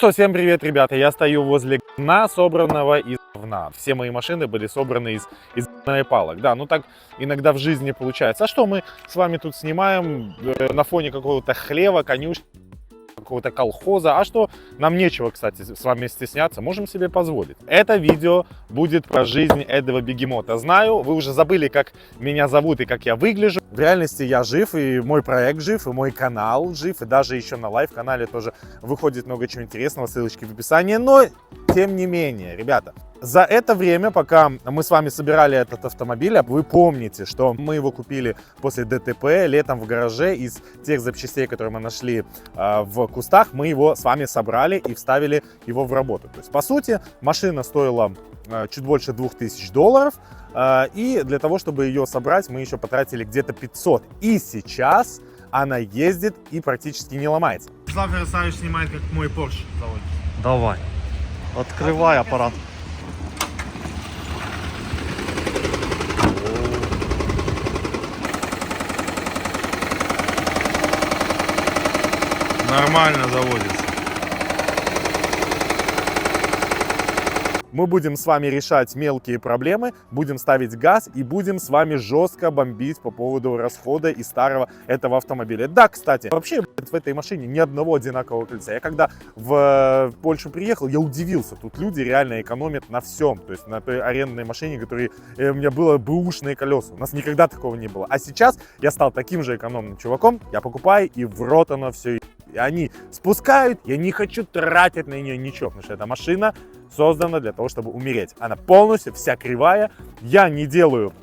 Ну что, всем привет, ребята. Я стою возле говна, собранного из говна. Все мои машины были собраны из говна и палок. Да, ну так иногда в жизни получается. А что мы с вами тут снимаем на фоне какого-то хлева, конюшни, какого-то колхоза? А что, нам нечего, кстати, с вами стесняться, можем себе позволить. Это видео будет про жизнь этого бегемота. Знаю, вы уже забыли, как меня зовут и как я выгляжу. В реальности я жив, и мой проект жив, и мой канал жив, и даже еще на лайв-канале тоже выходит много чего интересного, ссылочки в описании. Но, тем не менее, ребята, за это время, пока мы с вами собирали этот автомобиль, вы помните, что мы его купили после ДТП летом в гараже. Из тех запчастей, которые мы нашли в кустах, мы его с вами собрали и вставили его в работу. То есть, по сути, машина стоила чуть больше $2000. И для того, чтобы ее собрать, мы еще потратили где-то 500. И сейчас она ездит и практически не ломается. Слава Ярославович снимает, как мой Porsche заводится. Давай. Открывай аппарат. Нормально заводится. Мы будем с вами решать мелкие проблемы, будем ставить газ и будем с вами жестко бомбить по поводу расхода и старого этого автомобиля. Да, кстати, вообще в этой машине ни одного одинакового колеса. Я когда в Польшу приехал, я удивился. Тут люди реально экономят на всем. То есть на той арендной машине, которой у меня было бэушные колеса. У нас никогда такого не было. А сейчас я стал таким же экономным чуваком. Я покупаю, и в рот оно все. И они спускают, я не хочу тратить на нее ничего, потому что эта машина создана для того, чтобы умереть. Она полностью вся кривая, я не делаю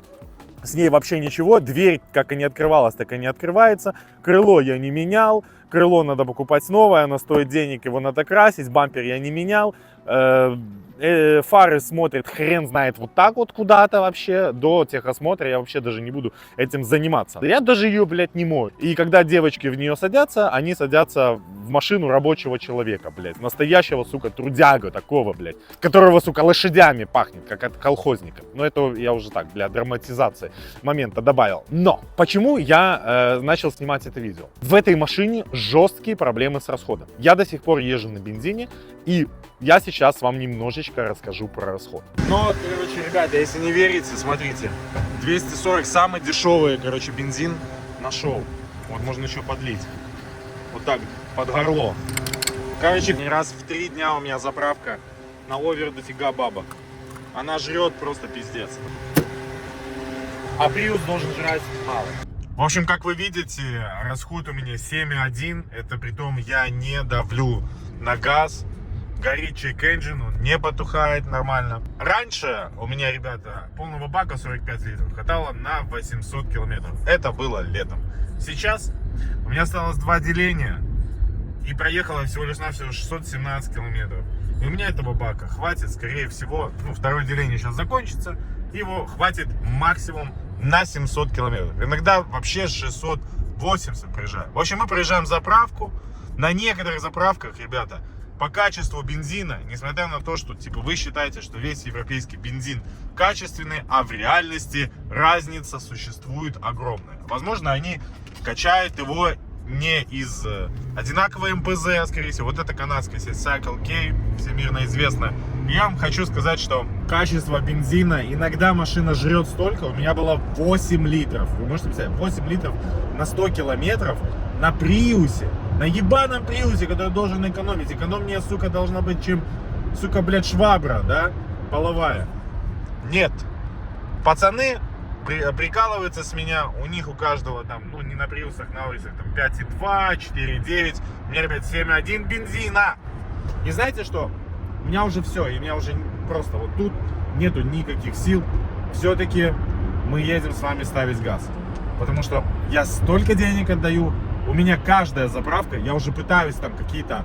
с ней вообще ничего, дверь как и не открывалась, так и не открывается, крыло я не менял, крыло надо покупать новое, оно стоит денег, его надо красить, бампер я не менял, фары смотрят хрен знает вот так вот куда-то вообще. До техосмотра я вообще даже не буду этим заниматься. Я даже ее, блядь, не мою. И когда девочки в нее садятся, они садятся в машину рабочего человека, блядь. Настоящего, сука, трудяга такого, блядь. Которого, сука, лошадями пахнет, как от колхозника. Но это я уже так, для драматизации момента добавил. Но почему я начал снимать это видео? В этой машине жесткие проблемы с расходом. Я до сих пор езжу на бензине, и я сейчас вам немножечко расскажу про расход. Но, короче, ребята, если не верите, смотрите. 240 самый дешевый, короче, бензин нашел. Вот можно еще подлить. Вот так, под горло. Короче, раз в 3 дня у меня заправка на овер дофига бабок. Она жрет просто пиздец. А Prius должен жрать мало. В общем, как вы видите, расход у меня 7,1. Это притом я не давлю на газ. Горит чек-энджин, он не потухает нормально. Раньше у меня, ребята, полного бака 45 литров хватало на 800 километров. Это было летом. Сейчас у меня осталось 2 деления и проехало всего лишь навсего 617 километров. И у меня этого бака хватит, скорее всего, второе деление сейчас закончится, его хватит максимум на 700 километров. Иногда вообще 680 проезжаю. В общем, мы проезжаем заправку. На некоторых заправках, ребята, по качеству бензина, несмотря на то, что типа вы считаете, что весь европейский бензин качественный, а в реальности разница существует огромная. Возможно, они качают его не из одинакового МПЗ, а скорее всего, вот эта канадская сеть Cycle K, всемирно известная. Я вам хочу сказать, что качество бензина, иногда машина жрет столько, у меня было 8 литров. Вы можете представить, 8 литров на 100 километров на Приусе. На ебаном Приусе, который должен экономить. Экономнее, сука, должна быть, чем, сука, блядь, швабра, да, половая. Нет. Пацаны прикалываются с меня. У них у каждого там, ну, не на Приусах, на Аурисах, там 5,2, 4,9. У меня, ребят, 7,1 бензина. И знаете что? У меня уже все. И у меня уже просто вот тут нету никаких сил. Все-таки мы едем с вами ставить газ. Потому что я столько денег отдаю. У меня каждая заправка, я уже пытаюсь там какие-то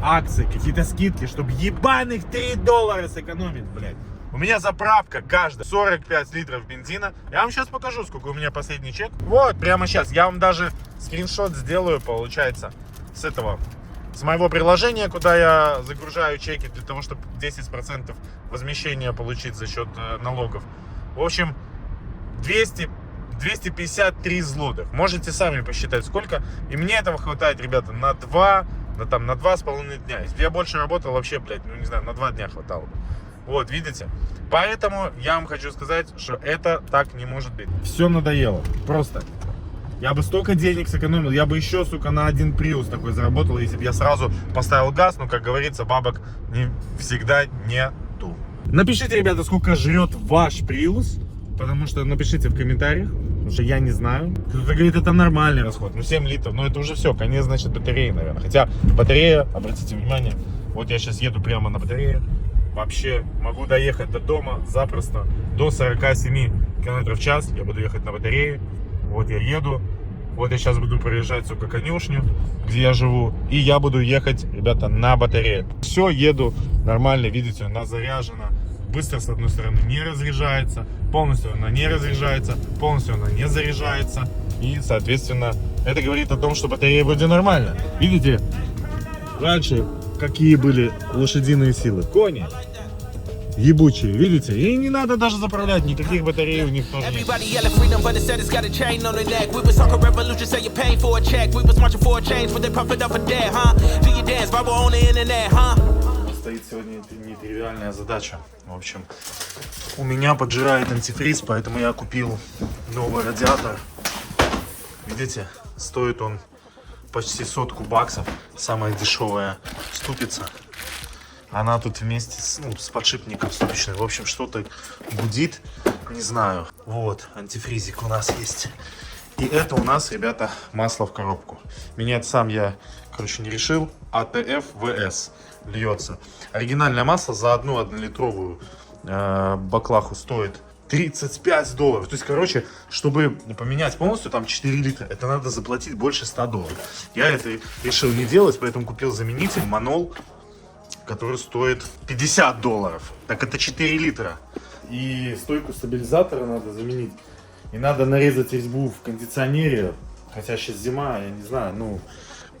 акции, какие-то скидки, чтобы ебаных $3 сэкономить, блядь. У меня заправка каждая 45 литров бензина. Я вам сейчас покажу, сколько у меня последний чек. Вот, прямо сейчас. Я вам даже скриншот сделаю, получается, с моего приложения, куда я загружаю чеки для того, чтобы 10% возмещения получить за счет налогов. В общем, 253 злотых. Можете сами посчитать, сколько. И мне этого хватает, ребята, на там, на 2,5 дня. Если бы я больше работал, вообще, блядь, ну не знаю, на 2 дня хватало бы. Вот, видите? Поэтому я вам хочу сказать, что это так не может быть. Все надоело. Просто. Я бы столько денег сэкономил, я бы еще, сука, на один Prius такой заработал, если бы я сразу поставил газ, но, как говорится, бабок не всегда нету. Напишите, ребята, сколько жрет ваш Prius, потому что напишите в комментариях, потому что я не знаю. Кто-то говорит, это нормальный расход, ну 7 литров, но это уже все, конец, значит, батареи, наверное. Хотя батарея, обратите внимание, вот я сейчас еду прямо на батарее, вообще могу доехать до дома запросто, до 47 км в час я буду ехать на батарее. Вот я еду, вот я сейчас буду проезжать, сука, конюшню, где я живу, и я буду ехать, ребята, на батарее. Все, еду нормально, видите, она заряжена, быстро с одной стороны не разряжается, полностью она не разряжается, полностью она не заряжается, и, соответственно, это говорит о том, что батарея вроде нормально. Видите, раньше какие были лошадиные силы, кони. Ебучие, видите? И не надо даже заправлять, никаких батарей у них тоже нет. Стоит сегодня нетривиальная задача. В общем, у меня поджирает антифриз, поэтому я купил новый радиатор. Видите? Стоит он почти $100 самая дешевая ступица. Она тут вместе с подшипником ступичным. В общем, что-то гудит, не знаю. Вот, антифризик у нас есть. И это у нас, ребята, масло в коробку. Менять сам я, короче, не решил. АТФ ВС льется. Оригинальное масло за одну 1-литровую баклаху стоит $35. То есть, короче, чтобы поменять полностью там 4 литра, это надо заплатить больше $100. Я это решил не делать, поэтому купил заменитель Манол, который стоит $50. Так это 4 литра. И стойку стабилизатора надо заменить. И надо нарезать резьбу в кондиционере. Хотя сейчас зима, я не знаю, ну...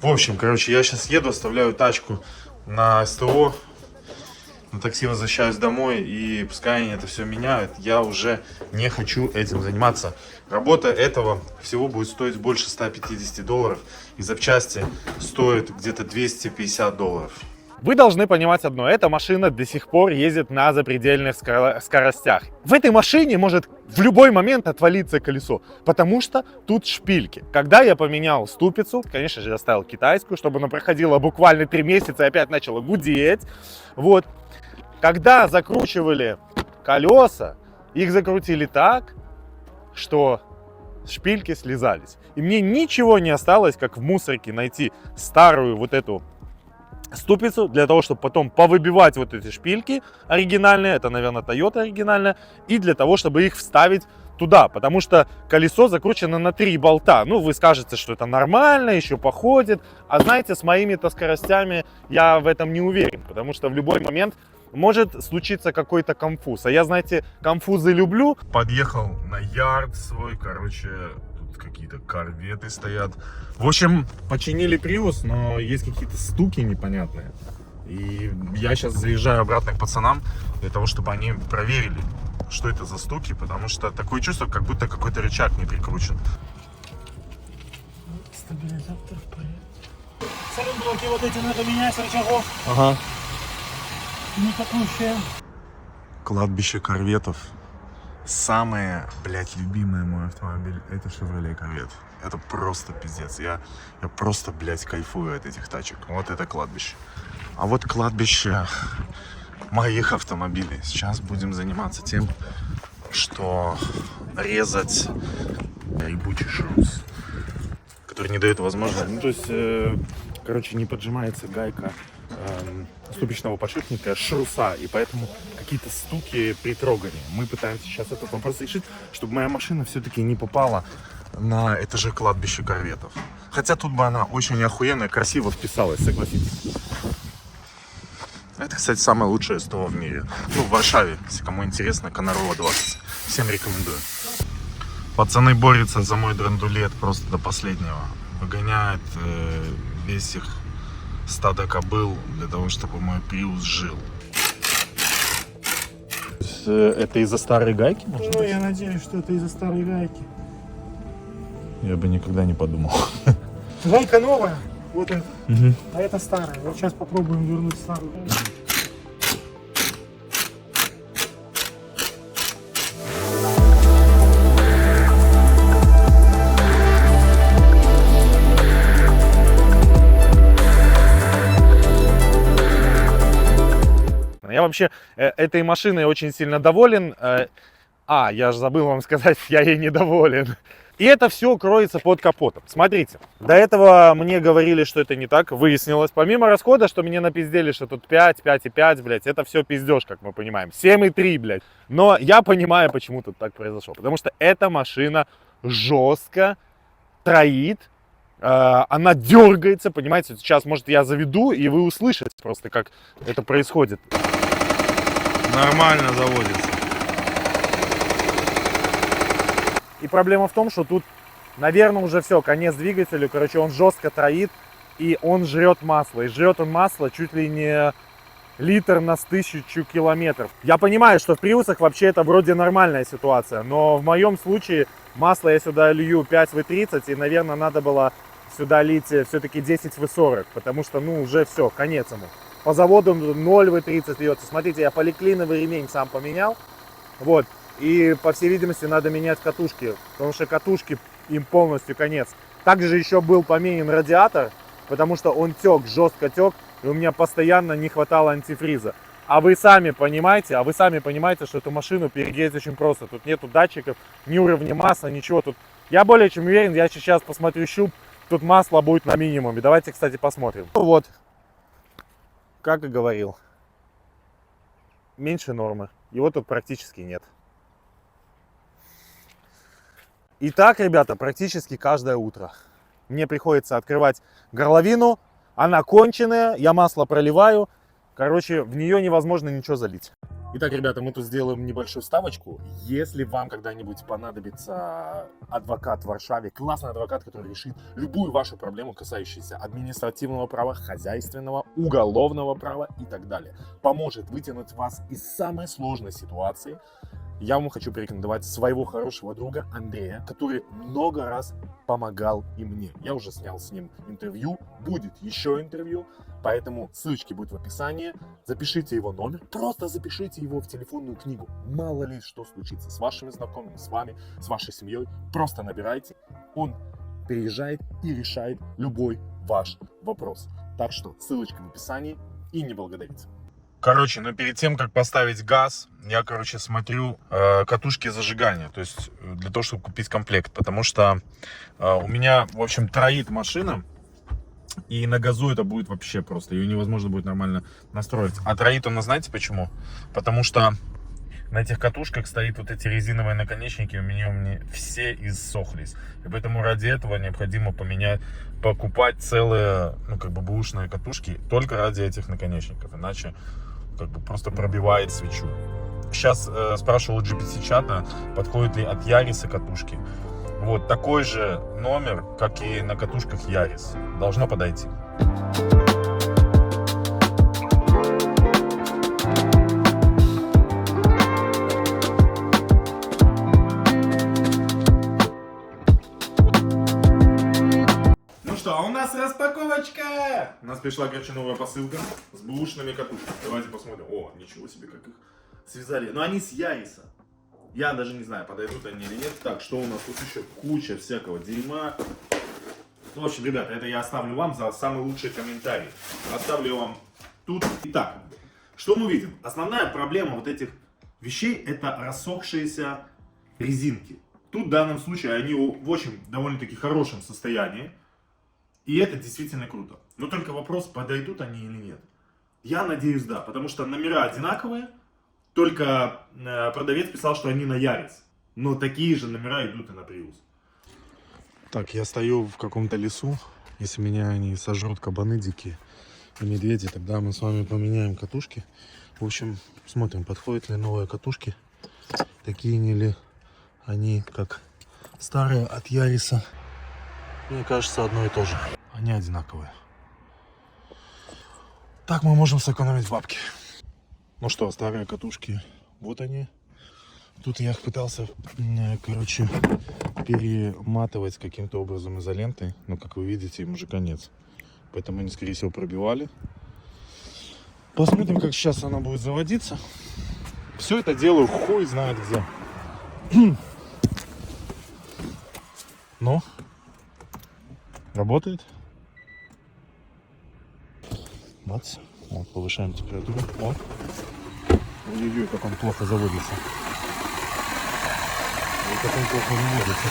В общем, короче, я сейчас еду, оставляю тачку на СТО. На такси возвращаюсь домой, и пускай они это все меняют. Я уже не хочу этим заниматься. Работа этого всего будет стоить больше $150. И запчасти стоят где-то $250. Вы должны понимать одно, эта машина до сих пор ездит на запредельных скоростях. В этой машине может в любой момент отвалиться колесо, потому что тут шпильки. Когда я поменял ступицу, конечно же, я ставил китайскую, чтобы она проходила буквально 3 месяца и опять начала гудеть. Вот. Когда закручивали колеса, их закрутили так, что шпильки слезались. И мне ничего не осталось, как в мусорке найти старую вот эту ступицу, для того, чтобы потом повыбивать вот эти шпильки оригинальные, это, наверное, Toyota оригинальная, и для того, чтобы их вставить туда, потому что колесо закручено на 3 болта. Ну, вы скажете, что это нормально, еще походит, а знаете, с моими-то скоростями я в этом не уверен, потому что в любой момент может случиться какой-то конфуз. А я, знаете, конфузы люблю. Подъехал на ярд свой, короче, тут какие-то корветы стоят. В общем, починили Prius, но есть какие-то стуки непонятные. И я сейчас заезжаю обратно к пацанам для того, чтобы они проверили, что это за стуки, потому что такое чувство, как будто какой-то рычаг не прикручен. Стабилизатор в порядке. Цилиндрики вот эти надо менять с рычагов. Ага. Не текущие. Кладбище корветов. Самое, блядь, любимый мой автомобиль — это Chevrolet Corvette. Это просто пиздец. Я просто, блядь, кайфую от этих тачек. Вот это кладбище. А вот кладбище моих автомобилей. Сейчас будем заниматься тем, что резать ебучий шрус, который не дает возможности. Ну, то есть, короче, не поджимается гайка ступичного подшипника шруса, и поэтому какие-то стуки при трогании. Мы пытаемся сейчас этот вопрос решить, чтобы моя машина все-таки не попала на это же кладбище корветов. Хотя тут бы она очень охуенно красиво вписалась, согласитесь. Это, кстати, самое лучшее СТО в мире. Ну, в Варшаве, если кому интересно, Конорова 20. Всем рекомендую. Пацаны борются за мой драндулет просто до последнего. Выгоняют весь их стадо кобыл для того, чтобы мой Prius жил. Это из-за старой гайки, может Ну, быть? я надеюсь, что это из-за старой гайки. Я бы никогда не подумал. Гайка новая. Вот это. Угу. А это старое. Вот сейчас попробуем вернуть старую. Я вообще этой машиной очень сильно доволен. Я же забыл вам сказать, я ей недоволен. И это все кроется под капотом. Смотрите, до этого мне говорили, что это не так. Выяснилось, помимо расхода, что мне напиздели, что тут 5, 5,5, блядь, это все пиздеж, как мы понимаем. 7,3, блядь. Но я понимаю, почему тут так произошло. Потому что эта машина жестко троит. Она дергается, понимаете, сейчас, может, я заведу, и вы услышите просто, как это происходит. Нормально заводится. И проблема в том, что тут, наверное, уже все, конец двигателю, короче, он жестко троит, и он жрет масло. И жрет он масло чуть ли не литр на 1000 километров. Я понимаю, что в приусах вообще это вроде нормальная ситуация, но в моем случае масло я сюда лью 5 В30, и, наверное, надо было сюда лить все-таки 10 В40, потому что, ну, уже все, конец ему. По заводу 0 В30 льется. Смотрите, я поликлиновый ремень сам поменял, вот, и, по всей видимости, надо менять катушки, потому что катушки им полностью конец. Также еще был поменен радиатор, потому что он тек, жестко тек, и у меня постоянно не хватало антифриза. А вы сами понимаете, что эту машину перегреть очень просто. Тут нету датчиков, ни уровня масла, ничего. Тут я более чем уверен, я сейчас посмотрю щуп, тут масло будет на минимуме. Давайте, кстати, посмотрим. Ну вот, как и говорил, меньше нормы. Его тут практически нет. Итак, ребята, практически каждое утро мне приходится открывать горловину. Она конченая, я масло проливаю. Короче, в нее невозможно ничего залить. Итак, ребята, мы тут сделаем небольшую ставочку. Если вам когда-нибудь понадобится адвокат в Варшаве, классный адвокат, который решит любую вашу проблему, касающуюся административного права, хозяйственного, уголовного права и так далее, поможет вытянуть вас из самой сложной ситуации, я вам хочу порекомендовать своего хорошего друга Андрея, который много раз помогал и мне. Я уже снял с ним интервью, будет еще интервью, поэтому ссылочки будут в описании. Запишите его номер, просто запишите его в телефонную книгу. Мало ли что случится с вашими знакомыми, с вами, с вашей семьей. Просто набирайте, он приезжает и решает любой ваш вопрос. Так что ссылочка в описании и не благодарите. Короче, но перед тем, как поставить газ, я, смотрю катушки зажигания, то есть для того, чтобы купить комплект, потому что у меня, в общем, троит машина, и на газу это будет вообще просто, ее невозможно будет нормально настроить. А троит он, знаете почему? Потому что на этих катушках стоит вот эти резиновые наконечники, у меня все иссохлись. И поэтому ради этого необходимо покупать целые, бэушные катушки только ради этих наконечников, иначе просто пробивает свечу. Сейчас спрашивал у GPT-чата, подходит ли от Яриса катушки. Вот такой же номер, как и на катушках Ярис. Должно подойти. Ну что, а у нас распаковочка! У нас пришла, новая посылка с бэушными катушками. Давайте посмотрим. О, ничего себе, как их связали. Но они с Яриса. Я даже не знаю, подойдут они или нет. Так, что у нас тут еще? Куча всякого дерьма. Ну, в общем, ребята, это я оставлю вам за самый лучший комментарий. Оставлю вам тут. Итак, что мы видим? Основная проблема вот этих вещей — это рассохшиеся резинки. Тут в данном случае они в очень довольно-таки хорошем состоянии. И это действительно круто. Но только вопрос, подойдут они или нет. Я надеюсь, да, потому что номера одинаковые. Только продавец писал, что они на Ярис. Но такие же номера идут и на Prius. Так, я стою в каком-то лесу. Если меня не сожрут кабаны дикие и медведи, тогда мы с вами поменяем катушки. В общем, смотрим, подходят ли новые катушки. Такие ли они, как старые от Яриса. Мне кажется, одно и то же. Они одинаковые. Так мы можем сэкономить бабки. Ну что, старые катушки, вот они. Тут я их пытался, перематывать каким-то образом изолентой. Но, как вы видите, им уже конец. поэтому они, скорее всего, пробивали. Посмотрим, как сейчас она будет заводиться. Все это делаю хуй знает где. Но работает. Бац. Вот, повышаем температуру. О. Ой-ой-ой, как он плохо заводится. Ой, как он плохо заводится.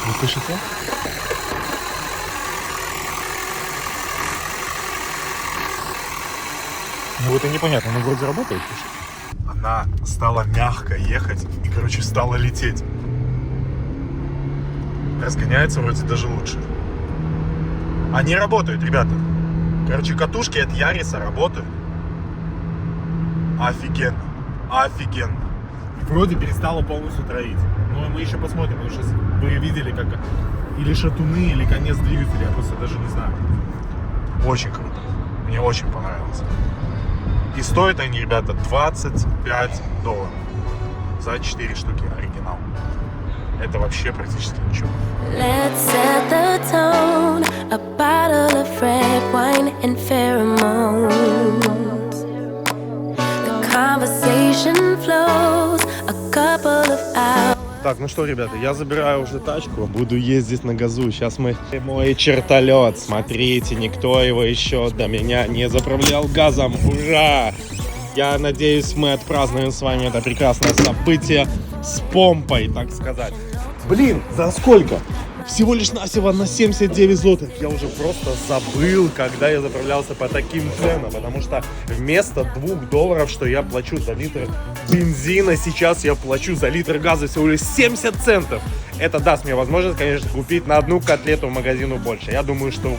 Вы слышите? Ну вот и непонятно, но вроде работает. Она стала мягко ехать и, короче, стала лететь. Разгоняется вроде даже лучше. Они работают, ребята. Короче, катушки от Яриса работают. Офигенно. Офигенно. Вроде перестала полностью троить. Но мы еще посмотрим, потому что вы видели, как или шатуны, или конец двигателя. Я просто даже не знаю. Очень круто. Мне очень понравилось. И стоят они, ребята, $25 за 4 штуки оригинал. Это вообще практически ничего. Let's set the tone, a bottle of red wine and pheromones. The conversation flows, a couple of hours. Так, ну что, ребята, я забираю уже тачку, буду ездить на газу. Сейчас мы... Мой чертолет, смотрите, никто его еще до меня не заправлял газом. Ура! Я надеюсь, мы отпразднуем с вами это прекрасное событие с помпой, так сказать. Блин, за сколько? Всего лишь навсего на 79 злотых. Я уже просто забыл, когда я заправлялся по таким ценам. Потому что вместо $2, что я плачу за литр бензина, сейчас я плачу за литр газа всего лишь 70 центов. Это даст мне возможность, конечно, купить на одну котлету в магазину больше. Я думаю, что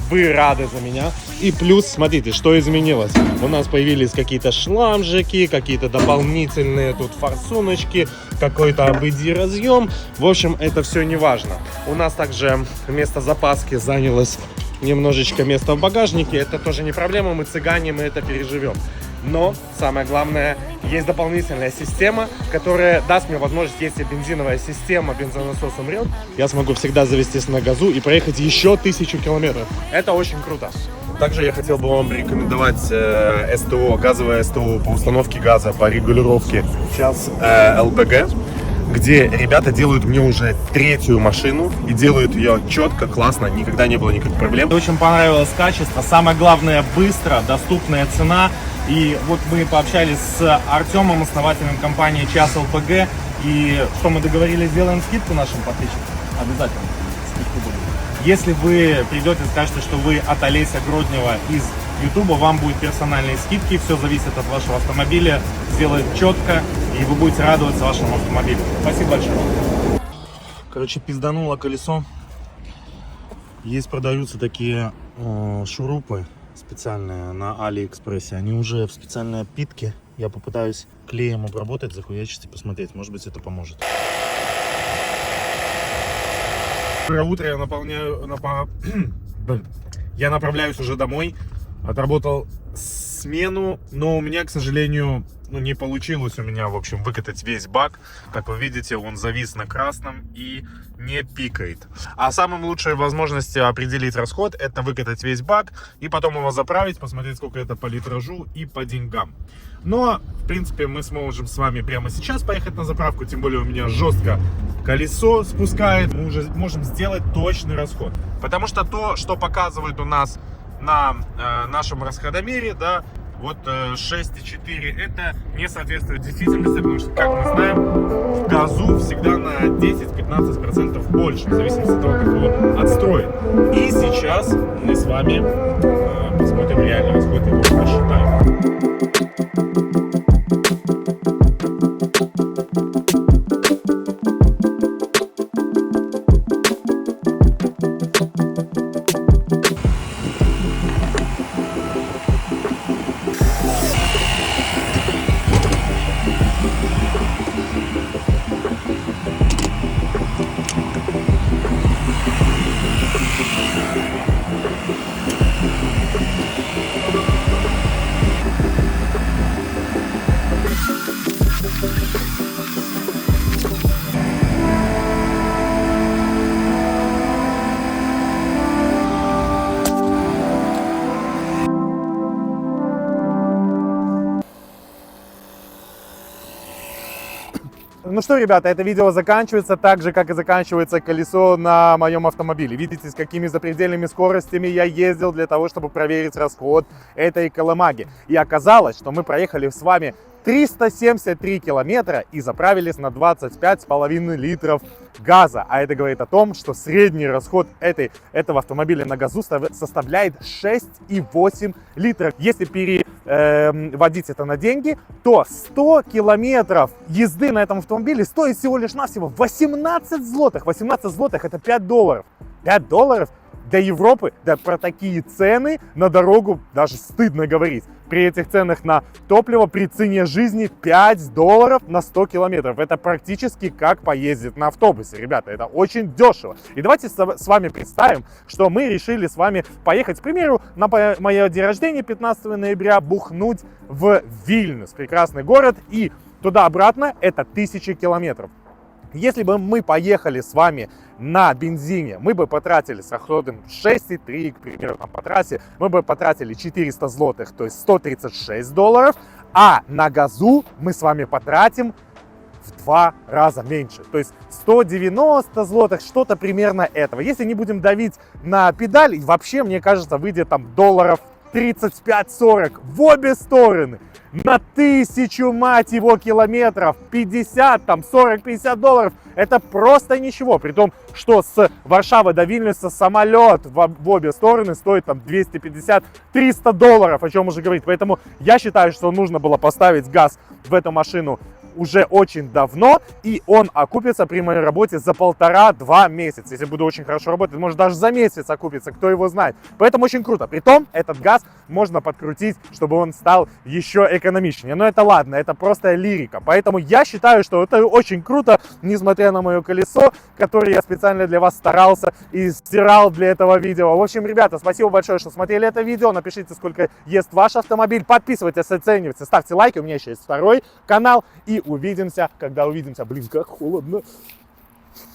вы рады за меня. И плюс, смотрите, что изменилось. У нас появились какие-то шламжики, какие-то дополнительные тут форсуночки, какой-то ABD разъем. В общем, это все не важно. У нас также вместо запаски занялось немножечко места в багажнике. Это тоже не проблема, мы цыгане, мы это переживем. Но самое главное, есть дополнительная система, которая даст мне возможность, если бензиновая система, бензонасос умрет, я смогу всегда завестись на газу и проехать еще 1000 километров. Это очень круто. Также я хотел бы вам рекомендовать СТО, газовое СТО по установке газа, по регулировке. Сейчас ЛПГ, где ребята делают мне уже 3-ю машину и делают ее четко, классно, никогда не было никаких проблем. Очень понравилось качество, самое главное быстро, доступная цена. И вот мы пообщались с Артемом, основателем компании Час ЛПГ. И что мы договорились, сделаем скидку нашим подписчикам. Обязательно скидку будет. Если вы придете и скажете, что вы от Олеся Гроднева из Ютуба, вам будут персональные скидки. Все зависит от вашего автомобиля. Сделают четко, и вы будете радоваться вашему автомобилю. Спасибо большое. Короче, пиздануло колесо. Есть, продаются такие шурупы специальные на Алиэкспрессе. Они уже в специальной опитке. Я попытаюсь клеем обработать, захуячить и посмотреть. Может быть, это поможет. Утро я я направляюсь уже домой. Отработал смену, но у меня, к сожалению, не получилось у меня, в общем, выкатать весь бак. Как вы видите, он завис на красном и не пикает. А самым лучшей возможностью определить расход — это выкатать весь бак и потом его заправить, посмотреть, сколько это по литражу и по деньгам. Но, в принципе, мы сможем с вами прямо сейчас поехать на заправку, тем более у меня жестко колесо спускает. Мы уже можем сделать точный расход. Потому что то, что показывает у нас на нашем расходомере, да, вот 6,4, это не соответствует действительности, потому что, как мы знаем, в газу всегда на 10-15% больше, в зависимости от того, как его отстроить. И сейчас мы с вами посмотрим реальный расход, его посчитаем. Ну что, ребята, это видео заканчивается так же, как и заканчивается колесо на моем автомобиле. Видите, с какими запредельными скоростями я ездил для того, чтобы проверить расход этой колымаги. И оказалось, что мы проехали с вами 373 километра и заправились на 25,5 литров газа. А это говорит о том, что средний расход этого автомобиля на газу составляет 6,8 литров. Если переводить это на деньги, то 100 километров езды на этом автомобиле стоит всего лишь навсего 18 злотых. 18 злотых это 5 долларов. 5 долларов для Европы, да про такие цены на дорогу даже стыдно говорить. При этих ценах на топливо, при цене жизни 5 долларов на 100 километров. Это практически как поездить на автобусе, ребята. Это очень дешево. И давайте с вами представим, что мы решили с вами поехать, к примеру, на мое день рождения 15 ноября бухнуть в Вильнюс, прекрасный город, и туда-обратно это 1000 километров. Если бы мы поехали с вами на бензине, мы бы потратили с расходом 6,3, к примеру, по трассе, мы бы потратили 400 злотых, то есть 136 долларов, а на газу мы с вами потратим в 2 раза меньше, то есть 190 злотых, что-то примерно этого. Если не будем давить на педаль, вообще, мне кажется, выйдет там долларов 35-40 в обе стороны. На 1000, мать его, километров, 50, там, 40-50 долларов, это просто ничего. При том, что с Варшавы до Вильнюса самолет в обе стороны стоит там 250-300 долларов, о чем уже говорить. Поэтому я считаю, что нужно было поставить газ в эту машину уже очень давно, и он окупится при моей работе за 1,5-2 месяца. Если буду очень хорошо работать, может даже за месяц окупится, кто его знает. Поэтому очень круто. Притом, этот газ можно подкрутить, чтобы он стал еще экономичнее. Но это ладно, это просто лирика. Поэтому я считаю, что это очень круто, несмотря на мое колесо, которое я специально для вас старался и стирал для этого видео. В общем, ребята, спасибо большое, что смотрели это видео. Напишите, сколько ест ваш автомобиль. Подписывайтесь, оценивайте, ставьте лайки. У меня еще есть второй канал. И увидимся, когда увидимся. Блин, как холодно.